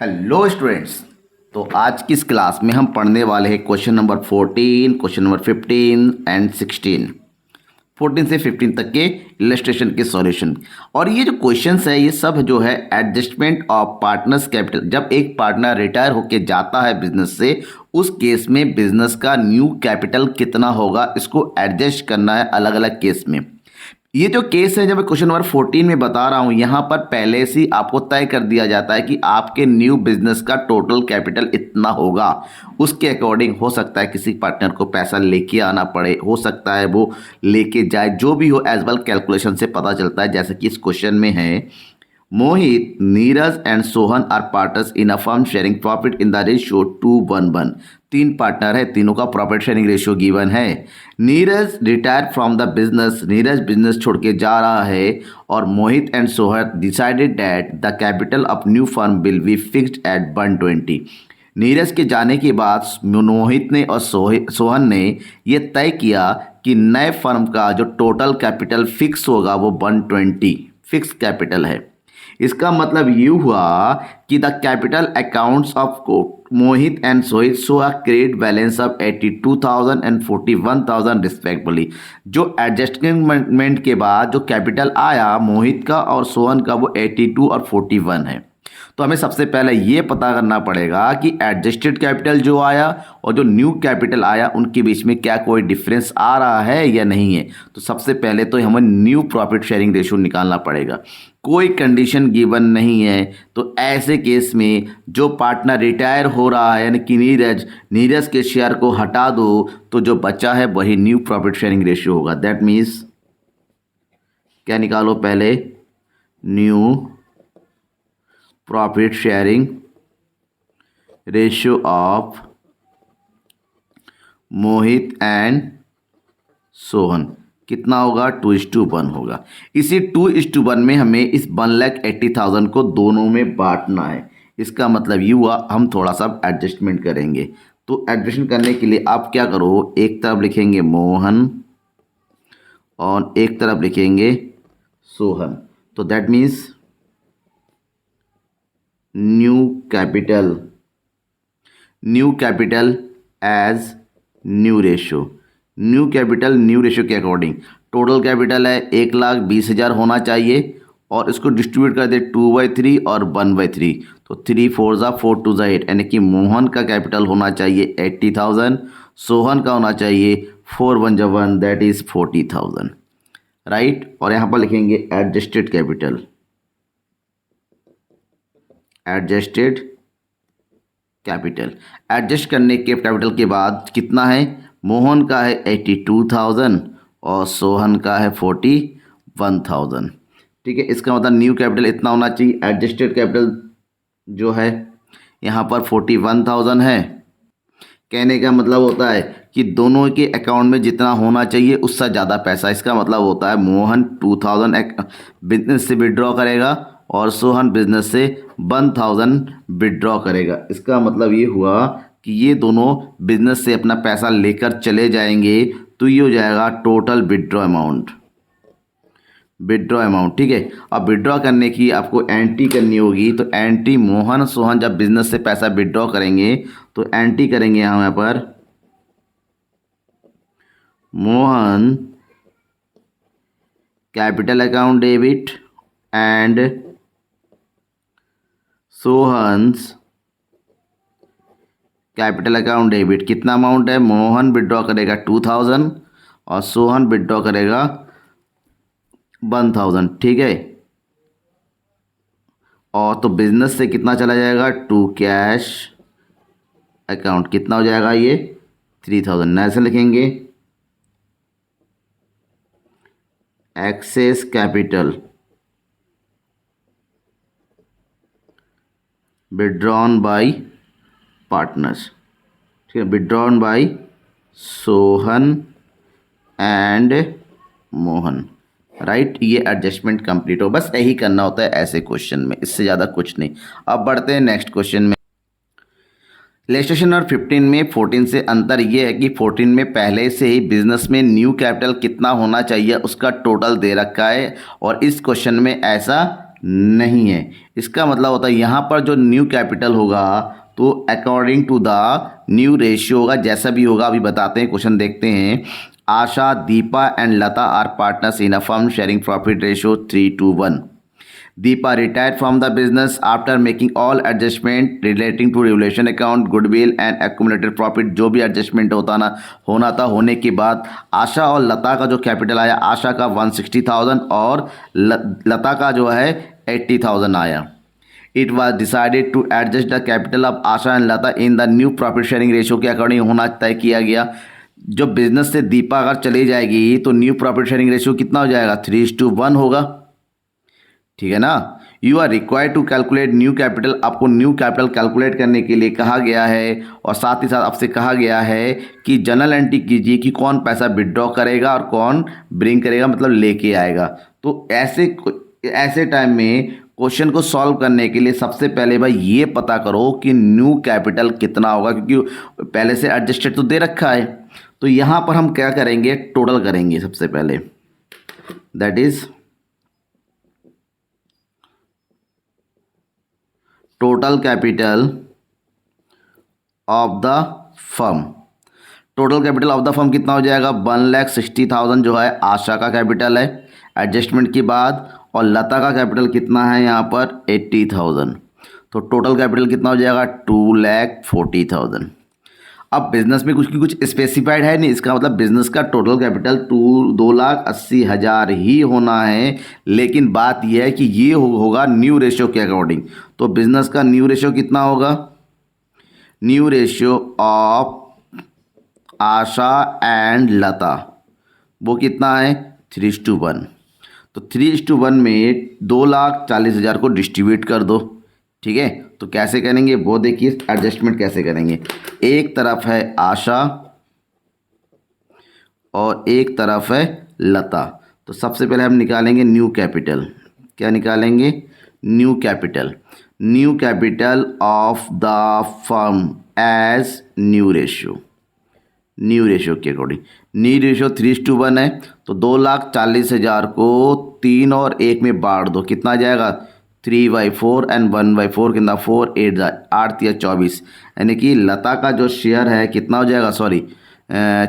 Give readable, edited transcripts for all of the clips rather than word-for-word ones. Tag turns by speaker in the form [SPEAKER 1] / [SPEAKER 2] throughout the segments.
[SPEAKER 1] Hello students. तो आज की इस क्लास में हम पढ़ने वाले हैं question number 14, question number 15 and 16। 14 से 15 तक के इलस्ट्रेशन के सॉल्यूशन। और ये जो क्वेश्चंस है ये सब जो है एडजस्टमेंट ऑफ पार्टनर्स कैपिटल। जब एक पार्टनर रिटायर होके जाता है बिजनेस से, उस केस में बिजनेस का न्यू कैपिटल कितना होगा, इसको एडजस्ट करना है अलग अलग केस में। ये जो केस है, जब मैं क्वेश्चन नंबर 14 में बता रहा हूं, यहां पर पहले से ही आपको तय कर दिया जाता है कि आपके न्यू बिजनेस का टोटल कैपिटल इतना होगा। उसके अकॉर्डिंग हो सकता है किसी पार्टनर को पैसा लेके आना पड़े, हो सकता है वो लेके जाए, जो भी हो एज वेल कैलकुलेशन से पता चलता है। जैसे कि इस क्वेश्चन में है, Mohit, Neeraj and Sohan are partners in a firm sharing profit in the ratio 2:1। तीन पार्टनर है, तीनों का प्रॉफिट शेयरिंग रेशियो गिवन है। Neeraj retire from the business, Neeraj business छोड़ के जा रहा है, और Mohit and Sohan decided that the capital of new firm will be fixed at 120। Neeraj के जाने के बाद मोहित ने और सोहन ने ये तय किया कि नए फर्म का जो टोटल कैपिटल फिक्स होगा वो 120 फिक्स कैपिटल है। इसका मतलब ये हुआ कि the capital accounts of Mohit and Sohit show a credit balance of 82,000 and 41,000 respectively. जो एडजस्टमेंट के बाद जो कैपिटल आया मोहित का और सोहन का, वो 82 और 41 है। तो हमें सबसे पहले ये पता करना पड़ेगा कि एडजस्टेड कैपिटल जो आया और जो न्यू कैपिटल आया उनके बीच में क्या कोई डिफरेंस आ रहा है या नहीं है। तो सबसे पहले तो हमें न्यू प्रॉफिट शेयरिंग रेशियो निकालना पड़ेगा। कोई कंडीशन गिवन नहीं है, तो ऐसे केस में जो पार्टनर रिटायर हो रहा है, यानी कि नीरज के शेयर को हटा दो, तो जो बचा है वही न्यू प्रॉफिट शेयरिंग रेशियो होगा। दैट मीन्स क्या निकालो, पहले new profit sharing ratio of Mohit and Sohan कितना होगा, 2:1 होगा। इसी 2:1 में हमें इस 1,80,000 को दोनों में बांटना है। इसका मतलब ये हुआ हम थोड़ा सा एडजस्टमेंट करेंगे। तो एडजस्टमेंट करने के लिए आप क्या करो, एक तरफ लिखेंगे मोहन और एक तरफ लिखेंगे सोहन। तो that means new capital as new ratio के अकॉर्डिंग टोटल कैपिटल है 1,20,000 होना चाहिए, और इसको डिस्ट्रीब्यूट कर दे 2/3 और 1/3। तो 3 4 ज़ा 4 2 ज़ा 8, यानी कि मोहन का कैपिटल होना चाहिए 80,000, सोहन का होना चाहिए 4 1 ज़ा 1, दैट इज़ 40,000, राइट। और यहाँ पर लिखेंगे एडजस्टेड कैपिटल। एडजस्ट करने के कैपिटल के बाद कितना है, मोहन का है 82,000 और सोहन का है 41,000। ठीक है, इसका मतलब न्यू कैपिटल इतना होना चाहिए। एडजस्टेड कैपिटल जो है यहाँ पर 41,000 है। कहने का मतलब होता है कि दोनों के अकाउंट में जितना होना चाहिए उससे ज़्यादा पैसा। इसका मतलब होता है मोहन 2,000 बिजनेस से विड्रॉ करेगा और सोहन बिजनेस से 1,000 विड्रॉ करेगा। इसका मतलब ये हुआ कि ये दोनों बिजनेस से अपना पैसा लेकर चले जाएंगे, तो ये हो जाएगा टोटल विड्रॉ अमाउंट। ठीक है। अब विड्रॉ करने की आपको एंट्री करनी होगी। तो एंट्री, मोहन सोहन जब बिजनेस से पैसा विड्रॉ करेंगे तो एंट्री करेंगे यहाँ पर Mohan capital account debit and Sohan's capital account debit. कितना अमाउंट है, मोहन विड्रॉ करेगा 2,000 और सोहन विड्रॉ करेगा 1,000। ठीक है। और तो बिजनेस से कितना चला जाएगा, टू कैश अकाउंट कितना हो जाएगा, ये 3,000। ऐसे लिखेंगे excess capital withdrawn by partners. ठीक है, withdrawn by Sohan and Mohan, right. ये एडजस्टमेंट कंप्लीट हो, बस यही करना होता है ऐसे क्वेश्चन में, इससे ज़्यादा कुछ नहीं। अब बढ़ते हैं नेक्स्ट क्वेश्चन में। इलस्ट्रेशन और 15 में 14 से अंतर ये है कि 14 में पहले से ही बिजनेस में न्यू कैपिटल कितना होना चाहिए उसका टोटल दे रखा है, और इस क्वेश्चन में ऐसा नहीं है। इसका मतलब होता है यहाँ पर जो न्यू कैपिटल होगा तो according to the new ratio होगा, जैसा भी होगा अभी बताते हैं, क्वेश्चन देखते हैं। Asha, Deepa and Lata are partners in a firm sharing profit ratio 3:1। Deepa retired from the business after making all adjustment relating to revaluation account, goodwill and accumulated profit। जो भी एडजस्टमेंट होना था होने के बाद आशा और लता का जो कैपिटल आया, आशा का 160,000 और लता का जो है 80,000 आया। It was decided to adjust the capital of Asha and Lata in the new profit sharing ratio के अकॉर्डिंग होना तय किया गया। जो बिजनेस से दीपा अगर चली जाएगी तो न्यू प्रॉफिट शेयरिंग रेशियो कितना हो जाएगा, 3:1 होगा। ठीक है ना। You are required to calculate new capital, आपको न्यू कैपिटल कैलकुलेट करने के लिए कहा गया है और साथ ही साथ आपसे कहा गया है कि जनरल एंट्री कीजिए कि कौन पैसा विड्रॉ करेगा और कौन ब्रिंग करेगा, मतलब लेके आएगा। तो ऐसे टाइम में क्वेश्चन को सॉल्व करने के लिए सबसे पहले भाई ये पता करो कि न्यू कैपिटल कितना होगा, क्योंकि पहले से एडजस्टेड तो दे रखा है। तो यहाँ पर हम क्या करेंगे, टोटल करेंगे सबसे पहले, that is total capital of the firm. Total capital of the firm कितना हो जाएगा, 1,60,000 जो है आशा का कैपिटल है एडजस्टमेंट के बाद, और लता का कैपिटल कितना है यहाँ पर 80,000। तो टोटल कैपिटल कितना हो जाएगा 2,40,000। अब बिजनेस में कुछ स्पेसिफाइड है नहीं, इसका मतलब बिजनेस का टोटल कैपिटल 2,80,000 ही होना है। लेकिन बात यह है कि ये होगा न्यू रेशियो के अकॉर्डिंग। तो बिजनेस का न्यू रेशियो कितना होगा, new ratio of Asha and Lata वो कितना है 3:1। तो 3:1 में 2,40,000 को डिस्ट्रीब्यूट कर दो। ठीक है, तो कैसे करेंगे वो देखिए, एडजस्टमेंट कैसे करेंगे। एक तरफ है आशा और एक तरफ है लता। तो सबसे पहले हम निकालेंगे न्यू कैपिटल। क्या निकालेंगे, new capital. New capital of the firm as new ratio, new ratio के अकॉर्डिंग। न्यू रेशियो 3:1 है, तो 2,40,000 को 3 और 1 में बांट दो, कितना आ जाएगा 3/4 एंड 1/4 कितना 4 8 8 या 24। यानी कि लता का जो शेयर है कितना हो जाएगा, सॉरी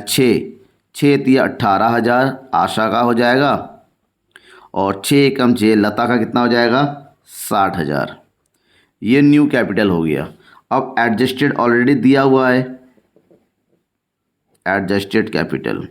[SPEAKER 1] 6 या 18,000 आशा का हो जाएगा, और 6 कम 6 लता का कितना हो जाएगा 60,000। ये न्यू कैपिटल हो गया। अब एडजस्टेड ऑलरेडी दिया हुआ है, एडजस्टेड कैपिटल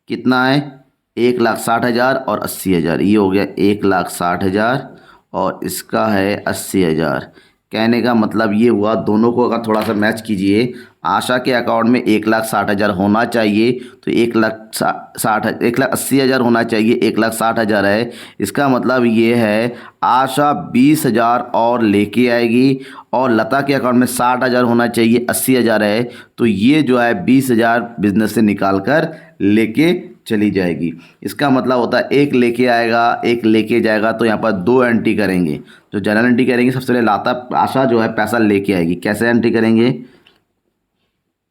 [SPEAKER 1] कितना है 1,60,000 और 80,000। ये हो गया 1,60,000 और इसका है 80,000। कहने का मतलब ये हुआ, दोनों को अगर थोड़ा सा मैच कीजिए, आशा के अकाउंट में 1,60,000 होना चाहिए, तो 1,80,000 होना चाहिए, 1,60,000 है। इसका मतलब ये है आशा 20,000 और लेके आएगी, और लता के अकाउंट में 60,000 होना चाहिए, 80,000 है। तो ये जो है 20,000 बिजनेस से निकाल कर लेके चली जाएगी। इसका मतलब होता है एक लेके आएगा एक लेके जाएगा, तो यहाँ पर 2 एंट्री करेंगे। जो जनरल एंट्री करेंगे सबसे पहले आशा जो है पैसा लेके आएगी। कैसे एंट्री करेंगे,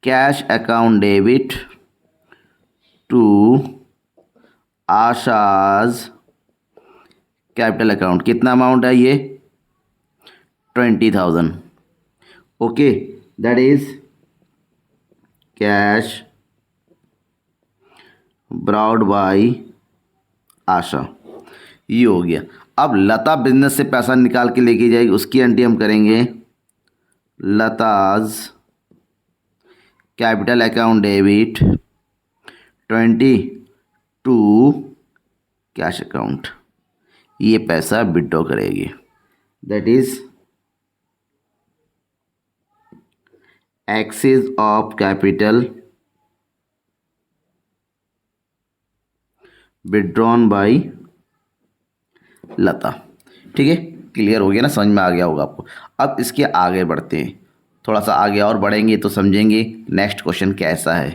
[SPEAKER 1] cash account debit to Asha's capital account. कितना अमाउंट है ये 20,000। Okay, that is cash brought by Asha. ये हो गया। अब लता बिजनेस से पैसा निकाल के लेके जाएगी, उसकी एंट्री हम करेंगे Lata's capital account debit 20 to cash account. ये पैसा विड्रॉ करेगी, that is excess of capital withdrawn by Lata. ठीक है, क्लियर हो गया ना, समझ में आ गया होगा आपको। अब इसके आगे बढ़ते हैं, थोड़ा सा आगे और बढ़ेंगे तो समझेंगे नेक्स्ट क्वेश्चन कैसा है।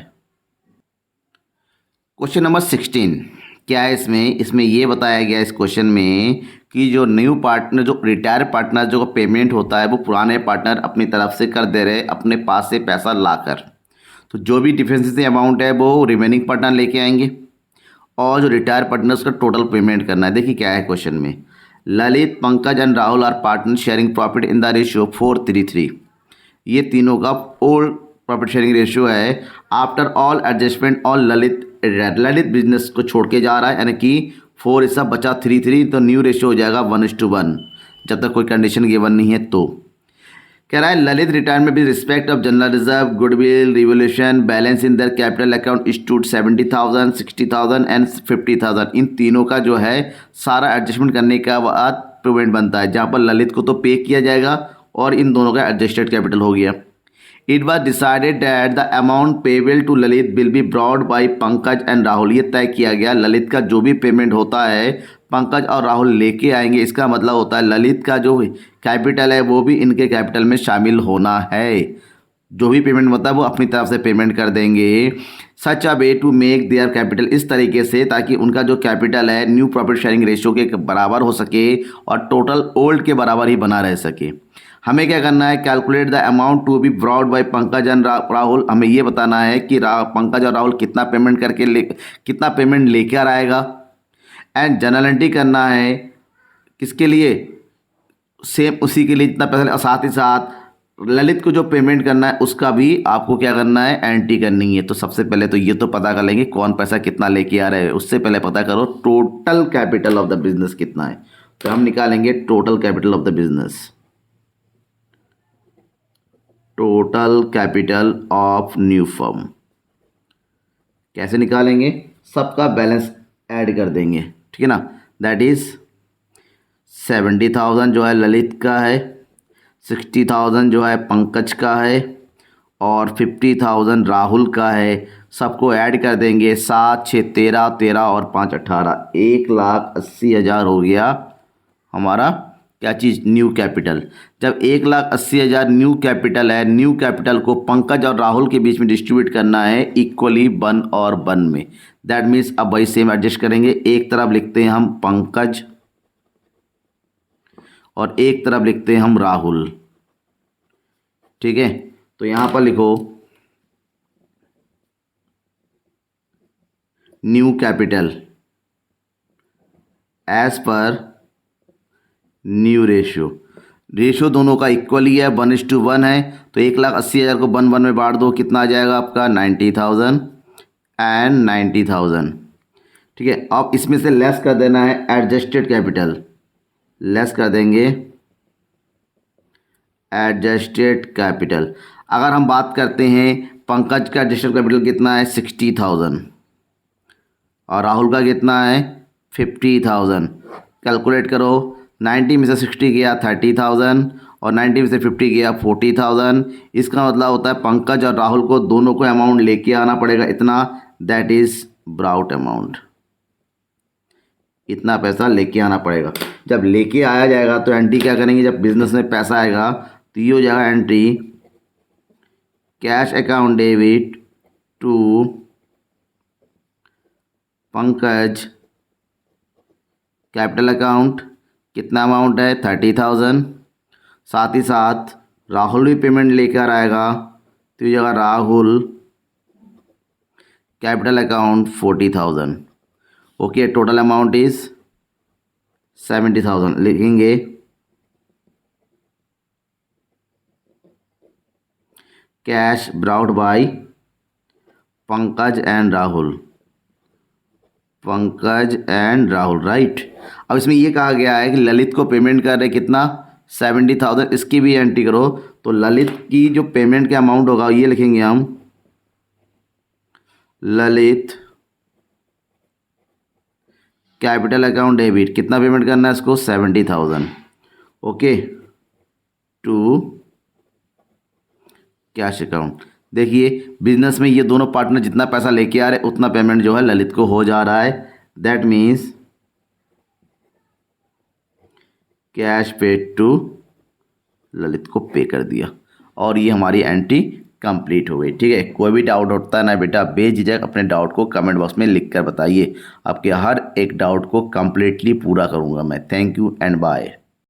[SPEAKER 1] क्वेश्चन नंबर 16 क्या है इसमें ये बताया गया इस क्वेश्चन में कि जो न्यू पार्टनर, जो रिटायर पार्टनर जो पेमेंट होता है वो पुराने पार्टनर अपनी तरफ से कर दे रहे अपने पास से पैसा लाकर। तो जो भी डिफरेंशियल अमाउंट है वो रिमेनिंग पार्टनर लेके आएंगे, और जो रिटायर पार्टनर्स का टोटल पेमेंट करना है। देखिए क्या है क्वेश्चन में, Lalit, Pankaj and Rahul are partner sharing profit in the ratio 4:3:3। ये तीनों का ओल्ड प्रॉफिट शेयरिंग रेशियो है। After all adjustment all Lalit business को छोड़ के जा रहा है, यानी कि 4 हिस्सा बचा 3:3, तो न्यू रेशियो हो जाएगा 1:1, जब तक कोई कंडीशन गिवन नहीं है। तो कह रहा है Lalit retirement with respect of general reserve, goodwill, revolution, balance in the capital account stood 70,000, 60,000 and 50,000। इन तीनों का जो है सारा एडजस्टमेंट करने के बाद पेमेंट बनता है, जहाँ पर ललित को तो पे किया जाएगा और इन दोनों का एडजस्टेड कैपिटल हो गया। It was decided that the amount payable to Lalit will be brought by Pankaj and Rahul. ये तय किया गया ललित का जो भी पेमेंट होता है पंकज और राहुल लेके आएंगे। इसका मतलब होता है ललित का जो कैपिटल है वो भी इनके कैपिटल में शामिल होना है। जो भी पेमेंट होता है वो अपनी तरफ से पेमेंट कर देंगे। Such a way to make their capital, इस तरीके से ताकि उनका जो कैपिटल है न्यू प्रॉफिट शेयरिंग रेशियो के बराबर हो सके और टोटल ओल्ड के बराबर ही बना रह सके। हमें क्या करना है, calculate the amount to be brought by Pankaj and Rahul. हमें ये बताना है कि पंकज और राहुल कितना पेमेंट कितना पेमेंट लेकर आएगा। एंड जनरल एंट्री करना है किसके लिए, सेम उसी के लिए जितना पैसा, और साथ ही साथ ललित को जो पेमेंट करना है उसका भी आपको क्या करना है, एंट्री करनी है। तो सबसे पहले तो ये तो पता कर लेंगे कौन पैसा कितना लेके आ रहा है, उससे पहले पता करो total capital of the business कितना है। तो हम निकालेंगे total capital of the business, total capital of new firm. कैसे निकालेंगे, सबका बैलेंस ऐड कर देंगे, ठीक है ना। दैट इज 70,000 जो है ललित का है, 60,000 जो है पंकज का है और 50,000 राहुल का है। सबको ऐड कर देंगे, 7, 6, 13, 13 और 5, 18, 1,80,000 हो गया हमारा क्या चीज़, न्यू कैपिटल। जब 1,80,000 न्यू कैपिटल है, न्यू कैपिटल को पंकज और राहुल के बीच में डिस्ट्रीब्यूट करना है इक्वली 1 और 1 में। दैट मीन्स अब वही सेम एडजस्ट करेंगे, एक तरफ लिखते हैं हम पंकज और एक तरफ लिखते हैं हम राहुल, ठीक है। तो यहां पर लिखो new capital as per new ratio दोनों का इक्वल ही है, 1:1 है। तो 1,80,000 को 1 में बांट दो, कितना आ जाएगा आपका 90,000 एंड 90,000, ठीक है। अब इसमें से लेस कर देना है एडजस्टेड कैपिटल, लेस कर देंगे एडजस्टेड कैपिटल। अगर हम बात करते हैं पंकज का एडजस्टेड कैपिटल कितना है 60,000 और राहुल का कितना है 50,000। कैलकुलेट करो, 90 में से 60 गया 30,000 और 90 में से 50 गया 40,000। इसका मतलब होता है पंकज और राहुल को दोनों को अमाउंट लेके आना पड़ेगा इतना, दैट इज ब्राउट अमाउंट। इतना पैसा लेके आना पड़ेगा। जब लेके आया जाएगा तो एंट्री क्या करेंगे, जब बिजनेस में पैसा आएगा तो ये हो जाएगा entry cash account debit to Pankaj capital account, कितना अमाउंट है 30,000। साथ ही साथ राहुल भी पेमेंट लेकर आएगा तो ये जगह Rahul capital account 40,000। Okay, total amount is 70,000 लिखेंगे। Cash brought by Pankaj and Rahul, Pankaj and Rahul, right. अब इसमें ये कहा गया है कि ललित को पेमेंट कर रहे कितना 70,000, इसकी भी एंट्री करो। तो ललित की जो पेमेंट का अमाउंट होगा ये लिखेंगे हम, ललित कैपिटल अकाउंट डेबिट, कितना पेमेंट करना है इसको 70,000, ओके, टू कैश अकाउंट। देखिए बिजनेस में ये दोनों पार्टनर जितना पैसा लेके आ रहे उतना पेमेंट जो है ललित को हो जा रहा है। That means cash paid to, Lalit को पे कर दिया और ये हमारी एंट्री कंप्लीट हो गई, ठीक है। कोई भी डाउट होता है ना बेटा, बेझिझक अपने डाउट को कमेंट बॉक्स में लिख कर बताइए। आपके हर एक डाउट को कंप्लीटली पूरा करूंगा मैं। Thank you and bye.